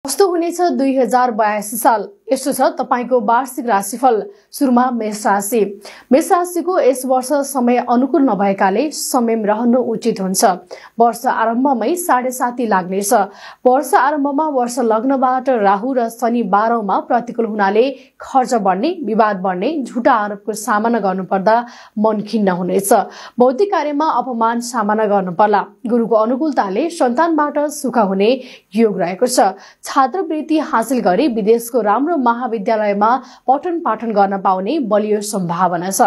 कस्तो हुनेछ 2082 साल? यस्तो छ तपाईको वार्षिक राशिफल। सुरुमा मेष राशि। मेष राशिको यस वर्ष समय अनुकूल नभएकाले संयम रहनु उचित हुन्छ। वर्ष आरम्भमै 7.5 लाग्नेछ। वर्ष आरम्भमा वर्ष लग्नबाट राहु र शनि 12 मा प्रतिकूल हुनाले खर्च बढ्ने, विवाद बढ्ने, झुटा आरोपको सामना गर्नुपर्दा मन खिन्न हुनेछ। भौतिक कार्यमा अपमान सामना गर्नुपर्ला। गुरुको अनुकूलताले सन्तानबाट सुख हुने योग रहेको छ। छात्रवृत्ति हासिल गरी विदेशको राम्रो महाविद्यालयमा पठन पाठन गर्न पाउने बलियो सम्भावना छ।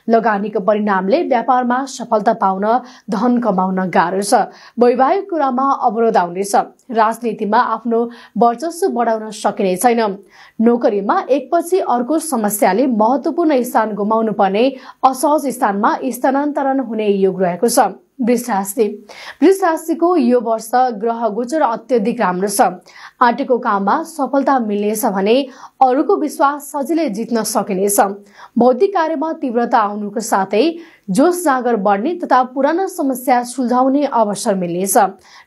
लगानीको परिणामले व्यापारमा सफलता पाउन, धन कमाउन गाह्रो छ। वैवाहिक कुरामा अवरोध आउनेछ। राजनीतिमा आफ्नो वर्चस्व बढाउन सकिने छैन। नोकरीमा एकपछि अर्को समस्याले महत्वपूर्ण स्थान गुमाउनु पर्ने, असहज स्थानमा स्थानान्तरण हुने योग रहेको छ। वृष राशिको यो वर्ष ग्रह गोचर अत्यधिक राम्रो छ। आँटेको काममा सफलता मिल्नेछ भने अरूको विश्वास सजिलै जित्न सकिनेछ। भौतिक कार्यमा तीव्रता आउनुको साथै जोश जागर बढ्ने तथा पुराना समस्या सुल्झाउने अवसर मिल्नेछ।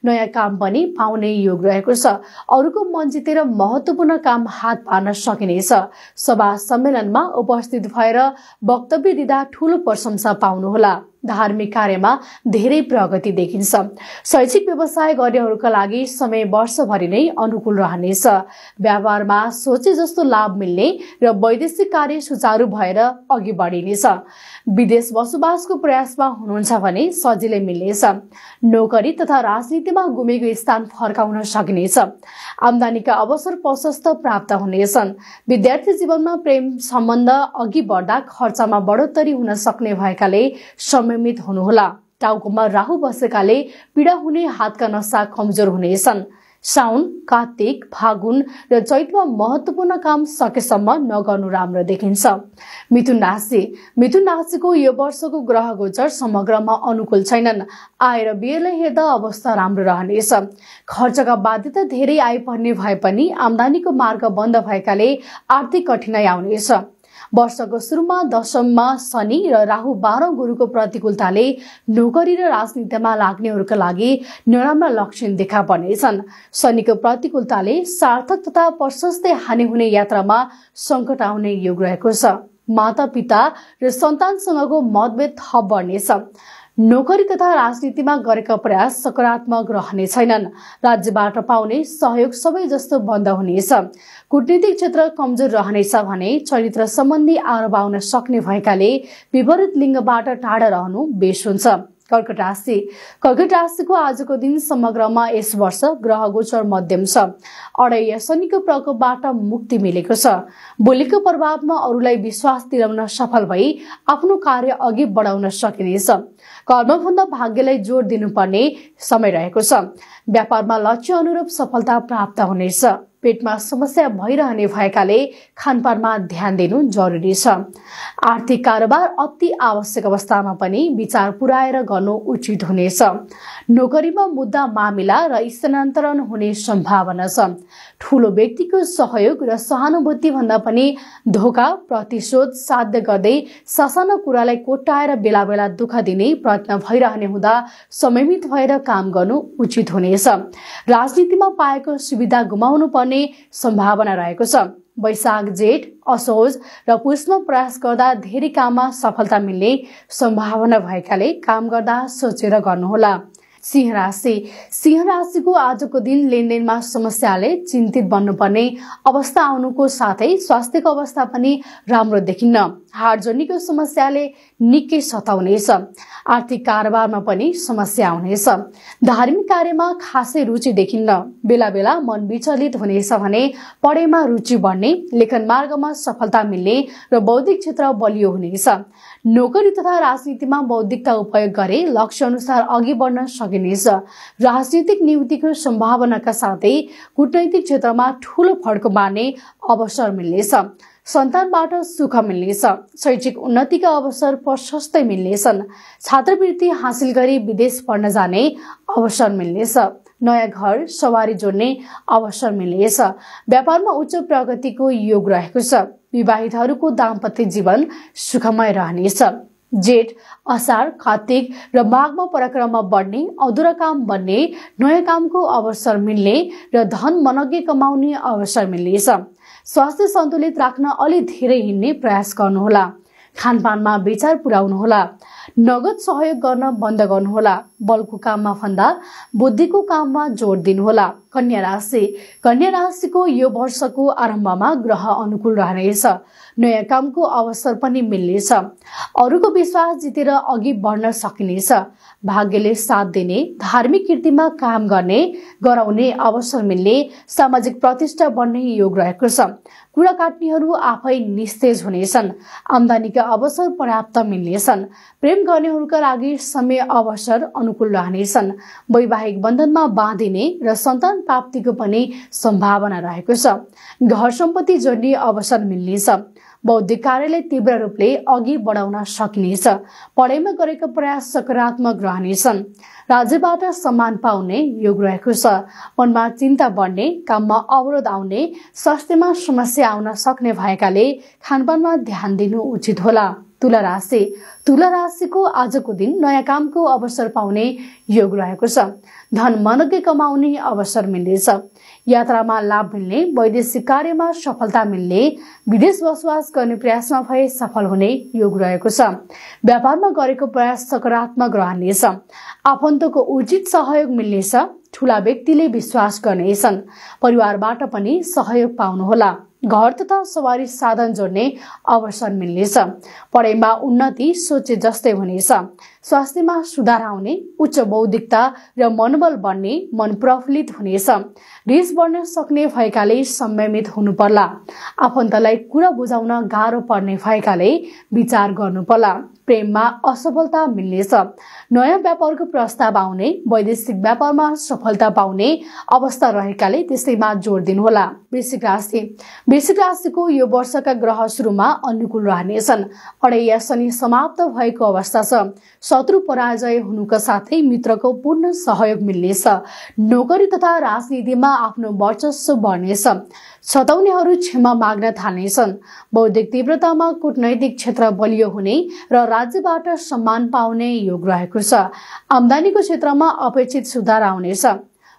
नयाँ काम पनि पाउने योग रहेको छ। अरूको मन जितेर महत्वपूर्ण काम हात पार्न सकिनेछ। सभा सम्मेलनमा उपस्थित भएर वक्तव्य दिँदा ठूलो प्रशंसा पाउनुहोला। धार्मिक कार्यमा धेरै प्रगति देखिन्छ। शैक्षिक व्यवसाय गर्नेहरूका लागि समय वर्षभरि नै अनुकूल रहनेछ। व्यापारमा सोचे जस्तो लाभ मिल्ने र वैदेशिक कार्य सुचारू भएर अघि बढिनेछ। विदेश बसोबासको प्रयासमा हुनुहुन्छ भने सजिलै मिल्नेछ। नोकरी तथा राजनीतिमा गुमेको स्थान फर्काउन सकिनेछ। आम्दानीका अवसर प्रशस्त प्राप्त हुनेछन्। विद्यार्थी जीवनमा प्रेम सम्बन्ध अघि बढ्दा खर्चमा बढोत्तरी हुन सक्ने भएकाले संयमित हुनुहोला। टाउकोमा राहु बसेकाले पीडा हुने, हातका नसा कमजोर हुनेछन्। साउन, कार्तिक, फागुन र चैतमा महत्वपूर्ण काम सकेसम्म नगर्नु राम्रो देखिन्छ। मिथुन राशिको यो वर्षको ग्रह गोचर समग्रमा अनुकूल छैनन्। आय र व्ययलाई हेर्दा अवस्था राम्रो रहनेछ। खर्चका बाध्यता धेरै आइपर्ने भए पनि आम्दानीको मार्ग बन्द भएकाले आर्थिक कठिनाई आउनेछ। वर्षको सुरुमा दशममा शनि र राहु 12 गुरुको प्रतिकूलताले नोकरी र राजनीतिमा लाग्नेहरूका लागि नराम्रा लक्षण देखा पर्नेछन्। शनिको प्रतिकूलताले सार्थक तथा प्रशस्तै हानि हुने यात्रामा संकट आउने योग रहेको छ। माता पिता र सन्तानसँगको मतभेद थप बढ्नेछ। नोकरी तथा राजनीतिमा गरेका प्रयास सकारात्मक रहने छैनन्। राज्यबाट पाउने सहयोग सबै जस्तो बन्द हुनेछ। कूटनीतिक क्षेत्र कमजोर रहनेछ भने चरित्र सम्बन्धी आरोप आउन सक्ने भएकाले विपरीत लिङ्गबाट टाढा रहनु बेस हुन्छ। कर्कट राशिको आजको दिन समग्रमा यस वर्ष ग्रह गोचर मध्यम छ। अडैया शनिको प्रकोपबाट मुक्ति मिलेको छ। बोलीको प्रभावमा अरूलाई विश्वास दिलाउन सफल भई आफ्नो कार्य अघि बढाउन सकिनेछ। कर्मभन्दा भाग्यलाई जोड दिनुपर्ने समय रहेको छ। व्यापारमा लक्ष्य अनुरूप सफलता प्राप्त हुनेछ। पेटमा समस्या भइरहने भएकाले खानपानमा ध्यान दिनु जरुरी छ। आर्थिक कारोबार अति आवश्यक अवस्थामा पनि विचार पुर्याएर गर्नु उचित हुनेछ। नोकरीमा मुद्दा मामिला र स्थानान्तरण हुने सम्भावना छ। ठूलो व्यक्तिको सहयोग र सहानुभूति भन्दा पनि धोका, प्रतिशोध साध्य गर्दै ससानो कुरालाई कोट्याएर बेला बेला दुःख दिने प्रयत्न भइरहने हुँदा संयमित भएर काम गर्नु उचित हुनेछ। राजनीतिमा पाएको सुविधा गुमाउनु पर्ने सम्भावना रहेको छ। वैशाख, जेठ, असोज र पुषमा प्रयास गर्दा धेरै काममा सफलता मिल्ने सम्भावना भएकाले काम गर्दा सोचेर गर्नुहोला। सिंह राशिको आजको दिन लेनदेनमा समस्याले चिन्तित बन्नुपर्ने अवस्था आउनुको साथै स्वास्थ्यको अवस्था पनि राम्रो देखिन्न। हाडजोर्नीको समस्याले निकै सताउनेछ। आर्थिक कारोबारमा पनि समस्या आउनेछ। धार्मिक कार्यमा खासै रुचि देखिन्न। बेला बेला मन विचलित हुनेछ भने पढाइमा रुचि बढ्ने, लेखन मार्गमा सफलता मिल्ने र बौद्धिक क्षेत्र बलियो हुनेछ। नोकरी तथा राजनीतिमा बौद्धिकता उपयोग गरे लक्ष्य अनुसार अघि बढ्न सकिनेछ। राजनीतिक नियुक्तिको सम्भावनाका साथै कूटनैतिक क्षेत्रमा ठूलो फड्को मार्ने अवसर मिल्नेछ। सन्तानबाट सुख मिल्नेछ। शैक्षिक उन्नतिका अवसर प्रशस्तै मिल्नेछन्। छात्रवृत्ति हासिल गरी विदेश पढ्न जाने अवसर मिल्नेछ। नयाँ घर सवारी जोड्ने अवसर मिल्नेछ। व्यापारमा उच्च प्रगतिको योग रहेको छ। विवाहितहरूको दाम्पत्य जीवन सुखमय रहनेछ। जेठ, असार, कार्तिक र माघमा पराक्रम बढ्ने, अधुरा काम बन्ने, नयाँ कामको अवसर मिल्ने र धन मनग्गे कमाउने अवसर मिल्नेछ। स्वास्थ्य सन्तुलित राख्न अलि धेरै हिँड्ने प्रयास गर्नुहोला। खानपानमा विचार पुर्याउनुहोला। नगद सहयोग गर्न बन्द गर्नुहोला। बलको काममा भन्दा बुद्धिको काममा जोड दिनुहोला। कन्या राशिको यो वर्षको आरम्भमा ग्रह अनुकूल रहनेछ। नयाँ कामको अवसर पनि मिल्नेछ। अरूको विश्वास जितेर अघि बढ्न सकिनेछ। भाग्यले साथ दिने, धार्मिक कृतिमा काम गर्ने गराउने अवसर मिल्ने, सामाजिक प्रतिष्ठा बढ्ने योग रहेको छ। कुरा काट्नेहरू आफै निस्तेज हुनेछन्। आम्दानीका अवसर पर्याप्त मिल्नेछन्। प्रेम गर्नेहरूका लागि समय अवसर अनुकूल रहनेछन्। वैवाहिक बन्धनमा बाँधिने र सन्तान प्राप्तिको पनि सम्भावना रहेको छ। घर सम्पत्ति जोड्ने अवसर मिल्नेछ। बौद्धिक कार्यलाई तीव्र रूपले अघि बढाउन सकिनेछ। पढाइमा गरेका प्रयास सकारात्मक रहनेछन्। राज्यबाट सम्मान पाउने योग रहेको छ। मनमा चिन्ता बढ्ने, काममा अवरोध आउने, स्वास्थ्यमा समस्या आउन सक्ने भएकाले खानपानमा ध्यान दिनु उचित होला। तुला राशिको आजको दिन नयाँ कामको अवसर पाउने योग रहेको छ। धन मनग्गे कमाउने अवसर मिल्नेछ। यात्रामा लाभ मिल्ने, वैदेशिक कार्यमा सफलता मिल्ने, विदेश बसोबास गर्ने प्रयासमा भए सफल हुने योग रहेको छ। व्यापारमा गरेको प्रयास सकारात्मक रहनेछ। आफन्तको उचित सहयोग मिल्नेछ। ठूला व्यक्तिले विश्वास गर्नेछन्। परिवारबाट पनि सहयोग पाउनुहोला। घर तथा सवारी साधन जोड्ने अवसर मिल्नेछ। पढाइमा उन्नति सोचे जस्तै हुनेछ। स्वास्थ्यमा सुधार आउने, उच्च बौद्धिकता र मनोबल बढ्ने, मन प्रफुल्लित हुनेछ। रिस बढ्न सक्ने भएकाले संयमित हुनु पर्ला। आफन्तलाई कुरा बुझाउन गाह्रो पर्ने भएकाले विचार गर्नु पर्ला। प्रेममा असफलता मिल्नेछ। नयाँ व्यापारको प्रस्ताव आउने, वैदेशिक व्यापारमा सफलता पाउने अवस्था रहेकाले त्यसैमा जोड दिनुहोला। वृश्चिक राशिको यो वर्षका ग्रह सुरुमा अनुकूल रहनेछन्। अडैया शनि समाप्त भएको अवस्था छ। शत्रु पराजय हुनुका साथै मित्रको पूर्ण सहयोग मिल्नेछ। नोकरी तथा राजनीतिमा आफ्नो वर्चस्व बढ्नेछ। सताउनेहरू क्षमा माग्न थाल्नेछन्। बौद्धिक तीव्रतामा कूटनैतिक क्षेत्र बलियो हुने र राज्यबाट सम्मान पाउने योग रहेको छ। आम्दानीको क्षेत्रमा अपेक्षित सुधार आउनेछ।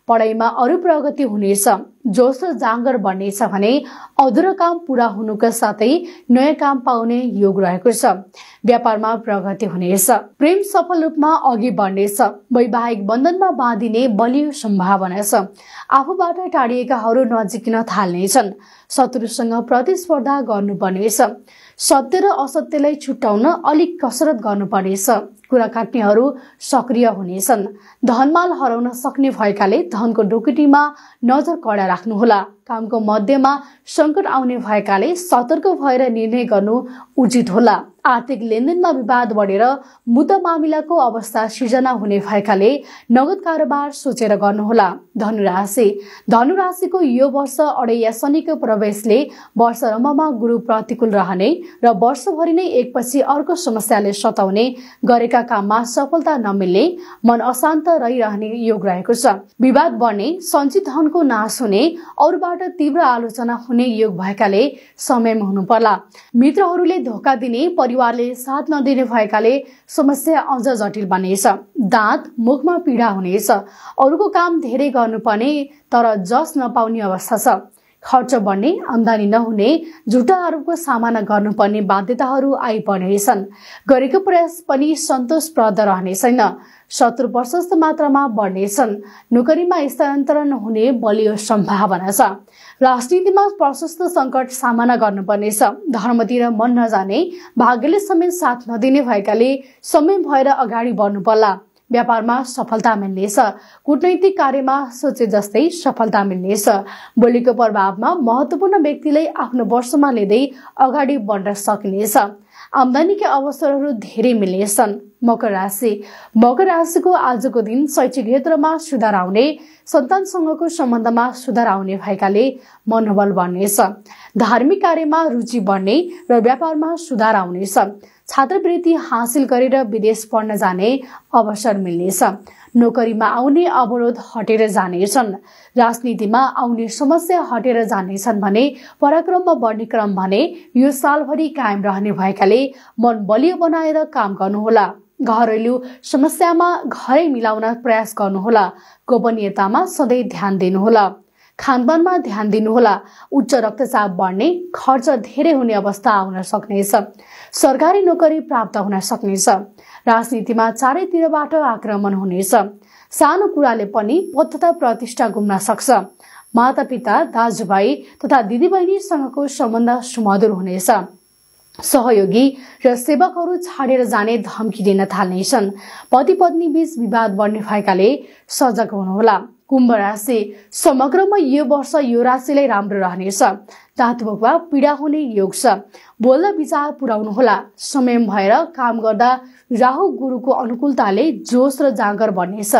पढाइमा अरू प्रगति हुनेछ। जोश र जाँगर बढ्नेछ भने अधुरा काम पूरा हुनुका साथै नयाँ काम पाउने योग रहेको छ। व्यापारमा प्रगति हुनेछ। प्रेम सफल रूपमा अघि बढ्नेछ। वैवाहिक बन्धनमा बाँधिने बलियो सम्भावना छ। आफूबाट टाढिएकाहरू नजिकिन थाल्नेछन्। शत्रुसँग प्रतिस्पर्धा गर्नुपर्नेछ। सत्य र असत्यलाई छुट्याउन अलिक कसरत गर्नुपर्नेछ। कुरा काट्नेहरू सक्रिय हुनेछन्। धनमाल हराउन सक्ने भएकाले धनको ढुकुटीमा नजर कडा राख्नुहोला। कामको मध्यमा संकट आउने भएकाले सतर्क भएर निर्णय गर्नु उचित होला। आर्थिक लेनदेनमा विवाद बढेर मुद्दा मामिलाको अवस्था सिर्जना हुने भएकाले नगद कारोबार सोचेर गर्नुहोला। धनुराशिको यो वर्ष अडैया शनिको प्रवेशले वर्षरम्भमा गुरु प्रतिकूल रहने र वर्षभरि नै एकपछि अर्को समस्याले सताउने, गरेका काममा सफलता नमिल्ने, मन अशान्त रहिरहने योग रहेको छ। विवाद बढ्ने, सञ्चित धनको नाश हुने, अरूबाट तीव्र आलोचना हुने योग भएकाले समयमा हुनु पर्ला। मित्रहरूले धोका दिने, परिवारले साथ नदिने भएकाले समस्या अझ जटिल बन्नेछ। दाँत, मुखमा पीडा हुनेछ। अरूको काम धेरै गर्नुपर्ने तर जस नपाउने अवस्था छ। खर्च बढ्ने, आम्दानी नहुने, झुटा आरोपको सामना गर्नुपर्ने बाध्यताहरू आइपर्नेछन्। गरेको प्रयास पनि सन्तोषप्रद रहने छैन। शत्रु प्रशस्त मात्रामा बढ्नेछन्। नोकरीमा स्थानान्तरण हुने बलियो सम्भावना छ। राजनीतिमा प्रशस्त संकट सामना गर्नुपर्नेछ। धर्मतिर मन नजाने, भाग्यले समेत साथ नदिने भएकाले समय भएर अगाडि बढ्नु पर्ला। व्यापारमा सफलता मिल्नेछ। कूटनैतिक कार्यमा सोचे जस्तै सफलता मिल्नेछ। बोलीको प्रभावमा महत्वपूर्ण व्यक्तिलाई आफ्नो वर्षमा लिँदै अगाडि बढ्न सकिनेछ। आम्दानीका अवसरहरू धेरै मिल्नेछन्। मकर राशिको आजको दिन शैक्षिक क्षेत्रमा सुधार आउने, सन्तानसँगको सम्बन्धमा सुधार आउने भएकाले मनोबल बढ्नेछ। धार्मिक कार्यमा रुचि बढ्ने र व्यापारमा सुधार आउनेछ। छात्रवृत्ति हासिल गरेर विदेश पढ्न जाने अवसर मिल्नेछ। नोकरीमा आउने अवरोध हटेर जानेछन्। राजनीतिमा आउने समस्या हटेर जानेछन् भने पराक्रममा बढ्ने क्रम भने यो सालभरि कायम रहने भएकाले मन बलियो बनाएर काम गर्नुहोला। घरेलु समस्यामा घरै मिलाउन प्रयास गर्नुहोला। गोपनीयतामा सधैँ ध्यान दिनुहोला। खानपानमा ध्यान दिनुहोला। उच्च रक्तचाप बढ्ने, खर्च धेरै हुने अवस्था आउन सक्नेछ। सरकारी नोकरी प्राप्त हुन सक्नेछ। राजनीतिमा चारैतिरबाट आक्रमण हुनेछ। सानो कुराले पनि पद तथा प्रतिष्ठा गुम्न सक्छ। मातापिता, दाजुभाइ तथा दिदीबहिनीसँगको सम्बन्ध सुमधुर हुनेछ। सहयोगी र सेवकहरू छाडेर जाने धम्की दिन थाल्नेछन्। पति पत्नी बीच विवाद बढ्ने भएकाले सजग हुनुहोला। कुम्भ राशि, समग्रमा यो वर्ष यो राशिलाई राम्रो रहनेछ। दातुवा पीडा हुने योग छ। बोल्दा विचार पुर्याउनुहोला। संयम भएर काम गर्दा राहु गुरुको अनुकूलताले जोश र जाँगर बढ्नेछ।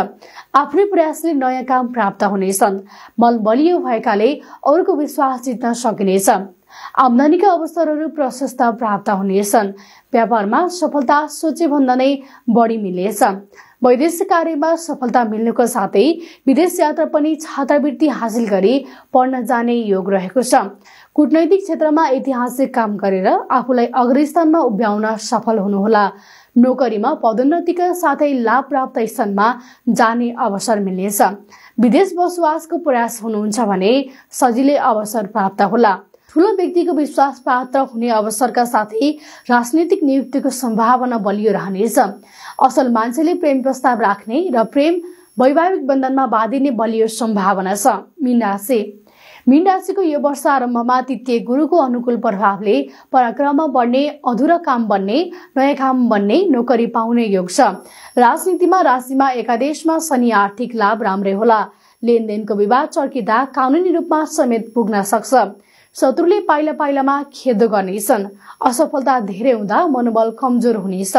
आफ्नै प्रयासले नयाँ काम प्राप्त हुनेछन्। मन बलियो भएकाले अरूको विश्वास जित्न सकिनेछ। आम्दानीका अवसरहरू प्रशस्त प्राप्त हुनेछन्। व्यापारमा सफलता सोचे भन्दा नै बढी मिल्नेछ। वैदेशिक कार्यमा सफलता मिल्नुको साथै विदेश यात्रा पनि छात्रवृत्ति हासिल गरी पढ्न जाने योग रहेको छ। कूटनैतिक क्षेत्रमा ऐतिहासिक काम गरेर आफूलाई अग्रस्थानमा उभ्याउन सफल हुनुहोला। नोकरीमा पदोन्नतिका साथै लाभ प्राप्त स्थानमा जाने अवसर मिल्नेछ। विदेश बसोबासको प्रयास हुनुहुन्छ भने सजिलै अवसर प्राप्त होला। ठूलो व्यक्तिको विश्वास पात्र हुने अवसरका साथै राजनीतिक नियुक्तिको सम्भावना बलियो रहनेछ। असल मान्छेले प्रेम प्रस्ताव राख्ने र प्रेम वैवाहिक बन्धनमा बाँधिने बलियो सम्भावना छ। मीन राशिको यो वर्ष आरम्भमा तृतीय गुरुको अनुकूल प्रभावले पराक्रममा बढ्ने, अधुरा काम बन्ने, नयाँ काम बन्ने, नोकरी पाउने योग छ। राजनीतिमा राशिमा एकादेशमा शनि आर्थिक लाभ राम्रै होला। लेनदेनको विवाद चर्किँदा कानूनी रूपमा समेत पुग्न सक्छ। शत्रुले पाइला पाइलामा खेदो गर्नेछन्। असफलता धेरै हुँदा मनोबल कमजोर हुनेछ।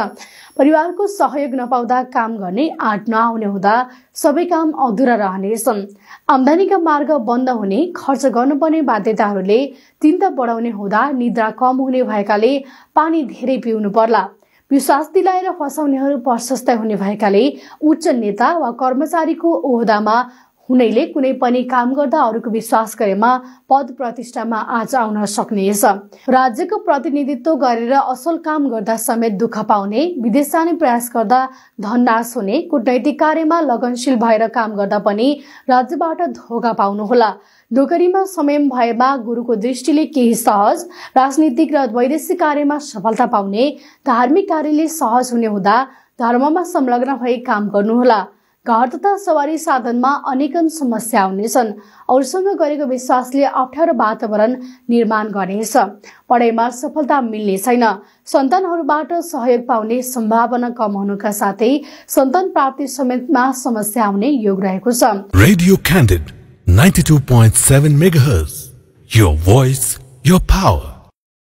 परिवारको सहयोग नपाउँदा काम गर्ने आँट नआउने हुँदा सबै काम अधुरा रहनेछन्। आम्दानीका मार्ग बन्द हुने, खर्च गर्नुपर्ने बाध्यताहरूले चिन्ता बढाउने हुँदा निद्रा कम हुने भएकाले पानी धेरै पिउनु पर्ला। विश्वास दिलाएर फसाउनेहरू प्रशस्त हुने भएकाले उच्च नेता वा कर्मचारीको ओहदामा हुनेले कुनै पनि काम गर्दा अरूको विश्वास गरेमा पद प्रतिष्ठामा आँच आउन सक्नेछ। राज्यको प्रतिनिधित्व गरेर असल काम गर्दा समेत दुःख पाउने, विदेश जाने प्रयास गर्दा धननाश हुने, कूटनैतिक कार्यमा लगनशील भएर काम गर्दा पनि राज्यबाट धोका पाउनुहोला। नोकरीमा संयम भएमा गुरुको दृष्टिले केही सहज, राजनीतिक र वैदेशिक कार्यमा सफलता पाउने, धार्मिक कार्यले सहज हुने हुँदा धर्ममा संलग्न भई काम गर्नुहोला। घर तथा सवारी साधनमा अनेकन समस्या हुनेछन्। अरूसँग गरेको विश्वासले अप्ठ्यारो वातावरण निर्माण गर्नेछ। पढाइमा सफलता मिल्ने छैन। सन्तानहरूबाट सहयोग पाउने सम्भावना कम हुनुका साथै सन्तान प्राप्ति समेतमा समस्या आउने योग रहेको छ। Radio candid 92.7 megahertz, your voice, your power.